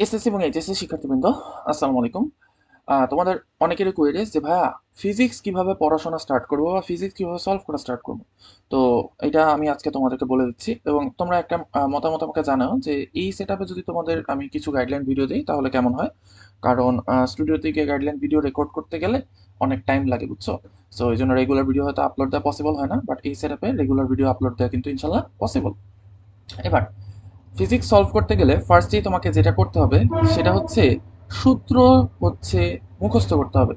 SSC এবং HSC শিক্ষার্থীবৃন্দ, আসসালামু আলাইকুম। তোমাদের অনেকেরই কোয়েরিজ যে ভাইয়া ফিজিক্স কিভাবে পড়াশোনা স্টার্ট করবো বা ফিজিক্স কিভাবে সলভ করা স্টার্ট করবো। তো এটা আমি আজকে তোমাদেরকে বলে দিচ্ছি এবং তোমরা একটা মতামত আমাকে জানাও যে এই সেট আপে যদি তোমাদের আমি কিছু গাইডলাইন ভিডিও দিই তাহলে কেমন হয়। কারণ স্টুডিও থেকে গাইডলাইন ভিডিও রেকর্ড করতে গেলে অনেক টাইম লাগে, বুঝছো। সো এই জন্য রেগুলার ভিডিও হয়তো আপলোড দেওয়া পসিবল হয় না, বাট এই সেট আপে রেগুলার ভিডিও আপলোড দেওয়া কিন্তু ইনশাল্লাহ পসিবল। এবার ফিজিক্স সলভ করতে গেলে ফার্স্টেই তোমাকে যেটা করতে হবে সেটা হচ্ছে সূত্র হচ্ছে মুখস্থ করতে হবে।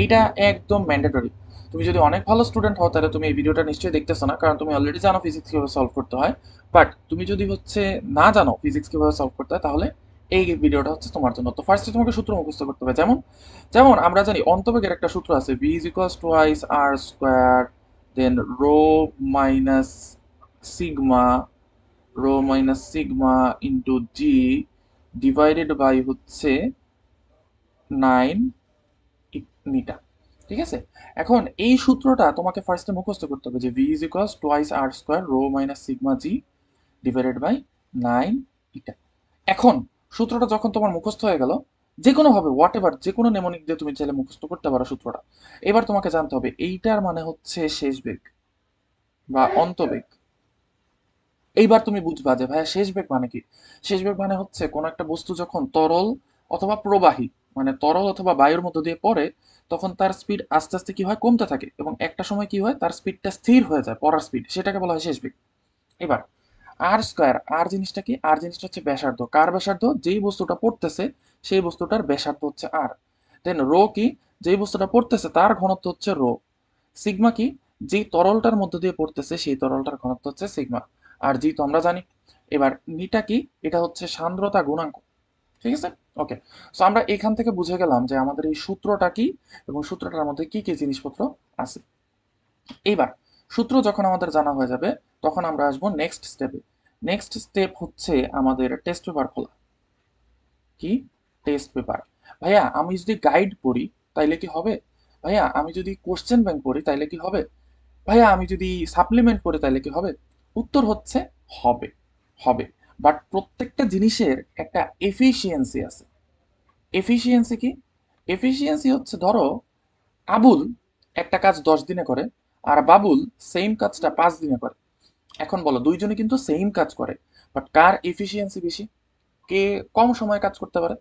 এইটা একদম ম্যান্ডেটরি। তুমি যদি অনেক ভালো স্টুডেন্ট হও তাহলে তুমি এই ভিডিওটা নিশ্চয়ই দেখতেছো না, কারণ তুমি অলরেডি জানো ফিজিক্স কিভাবে সলভ করতে হয়। বাট তুমি যদি হচ্ছে না জানো ফিজিক্স কিভাবে সলভ করতে হয় তাহলে এই ভিডিওটা হচ্ছে তোমার জন্য। তো ফার্স্টে তোমাকে সূত্র মুখস্থ করতে হবে। যেমন যেমন আমরা জানি অন্তবেগের একটা সূত্র আছে, V is equals to twice r square, then rho minus sigma, rho minus sigma into g divided by হচ্ছে 9 মিটার। ঠিক আছে। এখন এই সূত্রটা তোমাকে ফার্স্টে মুখস্থ করতে হবে যে V is equals twice r square rho minus sigma g divided by 9 eta. এখন সূত্রটা যখন তোমার মুখস্থ হয়ে গেল, যে কোনো ভাবে হোয়াট এভার যে কোনো নেমোনিক দিয়ে তুমি চাইলে মুখস্থ করতে পারো সূত্রটা। এবার তোমাকে জানতে হবে এইটার মানে হচ্ছে শেষ বেগ বা অন্তবেগ। এইবার তুমি বুঝবা যে ভাইয়া শেষ বেগ মানে কি। শেষ বেগ মানে হচ্ছে কোনো একটা বস্তু যখন তরল অথবা প্রবাহী, মানে তরল অথবা বায়ুর মধ্য দিয়ে পড়ে, তখন তার স্পিড আস্তে আস্তে কি হয়, কমতে থাকে এবং একটা সময় কি হয় তার স্পিডটা স্থির হয়ে যায়, পড়ার স্পিড, সেটাকে বলা হয় শেষ বেগ। এবার আর স্কোয়ার, আর জিনিসটা কি, আর জিনিসটা হচ্ছে ব্যাসার্ধ। কার ব্যাসার্ধ? যেই বস্তুটা পড়তেছে সেই বস্তুটার ব্যাসার্ধ হচ্ছে আর। দেন রো কি, যেই বস্তুটা পড়তেছে তার ঘনত্ব হচ্ছে রো। সিগমা কি, যেই তরলটার মধ্যে দিয়ে পড়তেছে সেই তরলটার ঘনত্ব হচ্ছে সিগমা। আর জি তো আমরা জানি। এবার নিটা কি, এটা হচ্ছে সান্দ্রতা গুণাঙ্ক। ঠিক আছে। ওকে। সো আমরা এখান থেকে বুঝে গেলাম যে আমাদের এই সূত্রটা কি এবং সূত্রটার মধ্যে কি কি জিনিসপত্র আছে। এইবার সূত্র যখন আমাদের জানা হয়ে যাবে তখন আমরা আসবো নেক্সট স্টেপে। নেক্সট স্টেপ হচ্ছে আমাদের টেস্ট পেপার খোলা। কি? Test paper. ভাইয়া আমি যদি গাইড পড়ি তাইলে কি হবে? ভাইয়া আমি যদি কোশ্চেন ব্যাংক পড়ি তাইলে কি হবে? ভাইয়া আমি যদি সাপ্লিমেন্ট পড়ি তাইলে কি হবে? উত্তর হচ্ছে হবে। হবে। বাট প্রত্যেকটা জিনিসের একটা এফিসিয়েন্সি আছে। এফিসিয়েন্সি কি? এফিসিয়েন্সি হচ্ছে ধরো আবুল একটা কাজ 10 দিনে করে আর বাবুল সেম কাজটা 5 দিনে করে। এখন বলো দুইজনে কিন্তু সেম কাজ করে, বাট কার এফিসিয়েন্সি বেশি? কে কম সময়ে কাজ করতে পারে?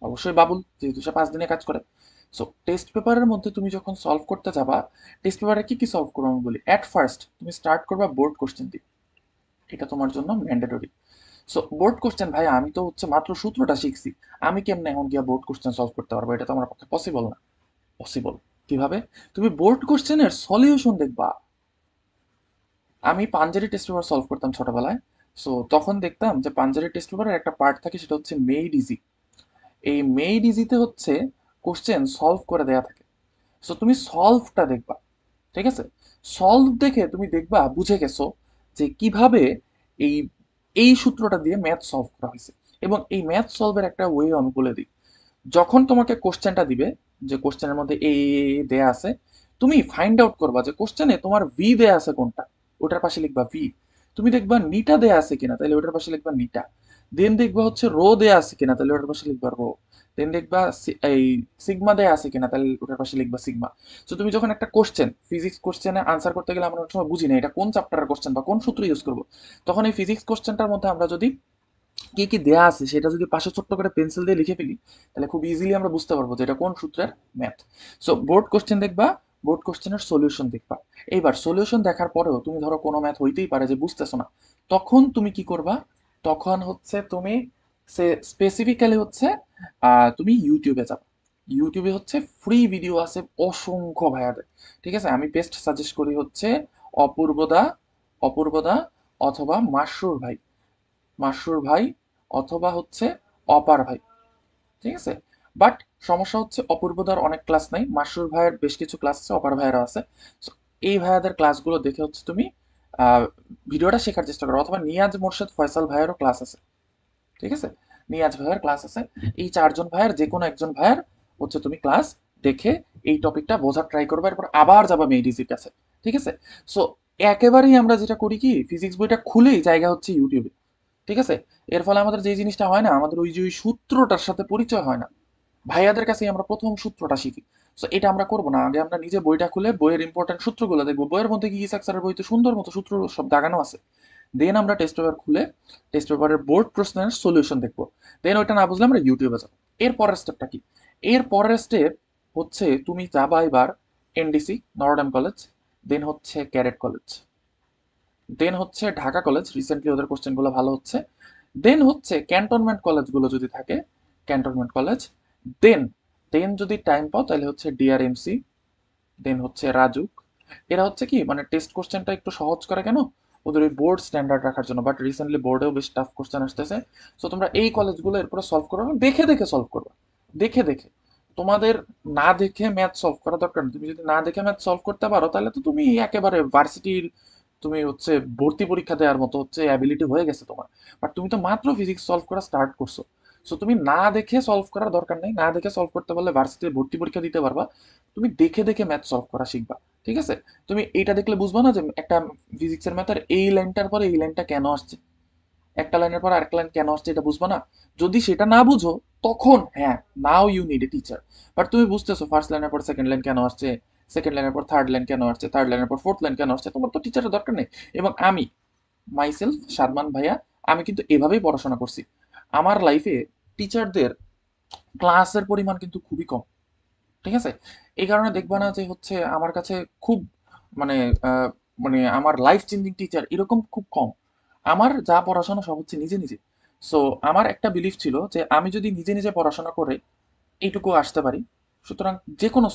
অবশ্যই বাবুল, যেহেতু সে 5 দিনে কাজ করে। সো টেস্ট পেপারের মধ্যে তুমি যখন সলভ করতে যাবা, টেস্ট পেপারে কি কি সলভ করবো আমি বলি। অ্যাট ফার্স্ট তুমি স্টার্ট করবা বোর্ড কোশ্চেন দিয়ে। এটা তোমার জন্য ম্যান্ডেটরি। সো বোর্ড কোশ্চেন, ভাই আমি তো হচ্ছে মাত্র সূত্রটা শিখছি, আমি কেমনে এখন গিয়া বোর্ড কোশ্চেন সলভ করতে পারবো? এটা তো আমার পক্ষে পসিবল না। পসিবল কিভাবে? তুমি বোর্ড কোশ্চেনের সলিউশন দেখবা। আমি পাঞ্জাবি টেস্ট পেপার সলভ করতাম ছোটবেলায়। সো তখন দেখতাম যে পাঞ্জাবি টেস্ট পেপারের একটা পার্ট থাকে সেটা হচ্ছে মেড ইজি। এই মেড ইজিতে হচ্ছে কোশ্চেন সলভ করে দেয়া থাকে। সো তুমি সলভটা দেখবা। ঠিক আছে। সলভ দেখে তুমি দেখবা বুঝে গেছো যে কিভাবে এই এই সূত্রটা দিয়ে ম্যাথ সলভ করা হয়েছে। এবং এই ম্যাথ সলভের একটা ওয়ে আমি বলে দিই। যখন তোমাকে কোশ্চেনটা দিবে, যে কোশ্চেনের মধ্যে দেয়া আছে, তুমি ফাইন্ড আউট করবা যে কোশ্চেনে তোমার ভি দেয়া আছে কোনটা, ওটার পাশে লিখবা ভি। তুমি দেখবা নিটা দেয়া আছে কিনা, তাহলে ওটার পাশে লিখবা নিটা। দেন দেখবা হচ্ছে রো দেয়া আছে কিনা, তাহলে ওটার পাশে লিখবা রো। দেন দেখবা এই সিগমা দেয়া আছে কিনা, তাহলে ওটার পাশে লিখবা সিগমা। তো তুমি যখন একটা কোশ্চেন, ফিজিক্স কোশ্চেনে আনসার করতে গেলে আমরা অনেক সময় বুঝি না এটা কোন চ্যাপ্টারের কোশ্চেন বা কোন সূত্র ইউজ করবো। তখন এই ফিজিক্স কোশ্চেনটার মধ্যে আমরা যদি কি কি দেয়া আছে সেটা যদি পাশে ছোট্ট করে পেন্সিল দিয়ে লিখে ফেলি, তাহলে খুব ইজিলি আমরা বুঝতে পারবো যে এটা কোন সূত্রের ম্যাথ। সো বোর্ড কোশ্চেন দেখবা, বোর্ড কোশ্চেনের সলিউশন দেখবা। এইবার সলিউশন দেখার পরেও তুমি ধরো কোনো ম্যাথ হইতেই পারে যে বুঝতেছো না, তখন তুমি কি করবা? তখন হচ্ছে তুমি স্পেসিফিক্যালি হচ্ছে তুমি ইউটিউবে যাবা। ইউটিউবে হচ্ছে ফ্রি ভিডিও আছে অসংখ্য ভাইয়াদের। ঠিক আছে। আমি বেস্ট সাজেস্ট করি হচ্ছে অপূর্বদা, অপূর্বদা অথবা মাসরুর ভাই, মাসরুর ভাই অথবা হচ্ছে অপার ভাই। ঠিক আছে। বাট সমস্যা হচ্ছে অপূর্বদার অনেক ক্লাস নাই, মাসরুর ভাইয়ের বেশ কিছু ক্লাস আছে, অপার ভাইয়েরও আছে। So, এই ভাইয়াদের ক্লাসগুলো দেখে হচ্ছে তুমি আহ, ভিডিওটা শেখার চেষ্টা করো। অথবা নিয়াজ মোর্শেদ ফয়সাল ভাইয়েরও ক্লাস আছে। ঠিক আছে। নিয়াজ ভাইয়ের ক্লাস আছে। এই চারজন ভাইয়ের যে কোনো একজন ভাইয়ের হচ্ছে তুমি ক্লাস দেখে এই টপিকটা বোঝার ট্রাই করবে, এরপর আবার যাবা মেডিসির কাছে। ঠিক আছে। সো একেবারেই আমরা যেটা করি কি, ফিজিক্স বইটা খুলেই জায়গা হচ্ছে ইউটিউবে। ঠিক আছে? এর ফলে আমাদের যে জিনিসটা হয় না, আমাদের ওই যে ওই সূত্রটার সাথে পরিচয় হয় না। ভাইয়াদের কাছেই আমরা প্রথম সূত্রটা শিখি। সো এটা আমরা করবো না, আগে আমরা নিজে বইটা খুলে বইয়ের ইম্পর্টেন্ট সূত্রগুলো দেখবো, বইয়ের মধ্যে কি ইসাক স্যারের বইতে সুন্দর মতো সূত্র সব দাগানো আছে। দেন আমরা টেস্ট পেপার খুলে টেস্ট পেপারের বোর্ড প্রশ্নের সলিউশন দেখবো। দেন ওইটা না বুঝলে আমরা ইউটিউবে যাবো। এর পরের স্টেপটা কি? এর পরের স্টেপ হচ্ছে তুমি যাবা এবার এনডিসি, নরডাম কলেজ, দেন হচ্ছে ক্যাডেট কলেজ, দেন হচ্ছে ঢাকা কলেজ, রিসেন্টলি ওদের কোশ্চেনগুলো ভালো হচ্ছে, দেন হচ্ছে ক্যান্টনমেন্ট কলেজগুলো যদি থাকে, ক্যান্টনমেন্ট কলেজ, দেন দেন যদি টাইম পাও তাহলে হচ্ছে ডিআরএমসি, দেন হচ্ছে রাজুক। এরা হচ্ছে কি মানে টেস্ট কোশ্চেনটা একটু সহজ করে কেন, ওদের ওই বোর্ড স্ট্যান্ডার্ড রাখার জন্য, বাট রিসেন্টলি বোর্ডেও বেশ টাফ কোশ্চেন আসতেছে। সো তোমরা এই কলেজগুলো এরপরে সলভ করবে, দেখে দেখে সলভ করবে, দেখে দেখে। তোমাদের না দেখে ম্যাথ সলভ করা দরকার নেই। তুমি যদি না দেখে ম্যাথ সলভ করতে পারো তাহলে তো তুমি একেবারে ভার্সিটির, তুমি হচ্ছে ভর্তি পরীক্ষা দেওয়ার মতো হচ্ছে অ্যাবিলিটি হয়ে গেছে তোমার। বাট তুমি তো মাত্র ফিজিক্স সলভ করা স্টার্ট করছো। সো তুমি না দেখে সলভ করার দরকার নেই, না দেখে সলভ করতে পারলে ভার্সিটির ভর্তি পরীক্ষা দিতে পারবা। তুমি দেখে দেখে ম্যাথ সলভ করা শিখবা। ঠিক আছে? তুমি এইটা দেখলে বুঝবা না যে একটা ফিজিক্সের ম্যাথের এই লাইনটার পরে এই লাইনটা কেন আসছে, একটা লাইনের পর আরেকটা লাইন কেন আসছে, এটা বুঝবা না। যদি সেটা না বুঝো তখন হ্যাঁ, now you need a teacher. But তুমি বুঝতেছো ফার্স্ট লাইনের পর সেকেন্ড লাইন কেন আসছে, সেকেন্ড লাইনের পর থার্ড লাইন কেন আসছে, থার্ড লাইনের পর ফোর্থ লাইন কেন আসছে, তোমার তো টিচারের দরকার নেই। এবং আমি মাইসেলফ সাদমান ভাইয়া, আমি কিন্তু এভাবেই পড়াশোনা করছি। আমার লাইফে টিচারদের ক্লাসের পরিমাণ কিন্তু খুবই কম। ঠিক আছে? এই কারণে দেখবা না যে হচ্ছে আমার কাছে খুব মানে আহ, মানে আমার লাইফ চেঞ্জিং টিচার এরকম খুব কম। আমার যা পড়াশোনা সব হচ্ছে নিজে নিজে। সো আমার একটা বিলিফ ছিল যে আমি যদি নিজে নিজে পড়াশোনা করে এইটুকু আসতে পারি, সুতরাং যে কোনো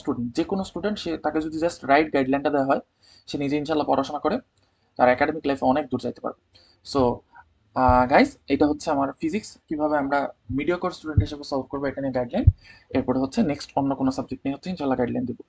স্টুডেন্ট সে তাকে যদি জাস্ট রাইট গাইডলাইনটা দেওয়া হয়, সে নিজে ইনশাল্লাহ পড়াশোনা করে তার একাডেমিক লাইফে অনেক দূর যাইতে পারবে। সো গাইস, এটা হচ্ছে আমার ফিজিক্স কিভাবে আমরা মিডিওকর স্টুডেন্ট হিসেবে সলভ করবো এটা নিয়ে গাইডলাইন। এরপরে হচ্ছে নেক্সট অন্য কোনো সাবজেক্ট নিয়ে হচ্ছে ইনশাল্লাহ গাইডলাইন দেবো।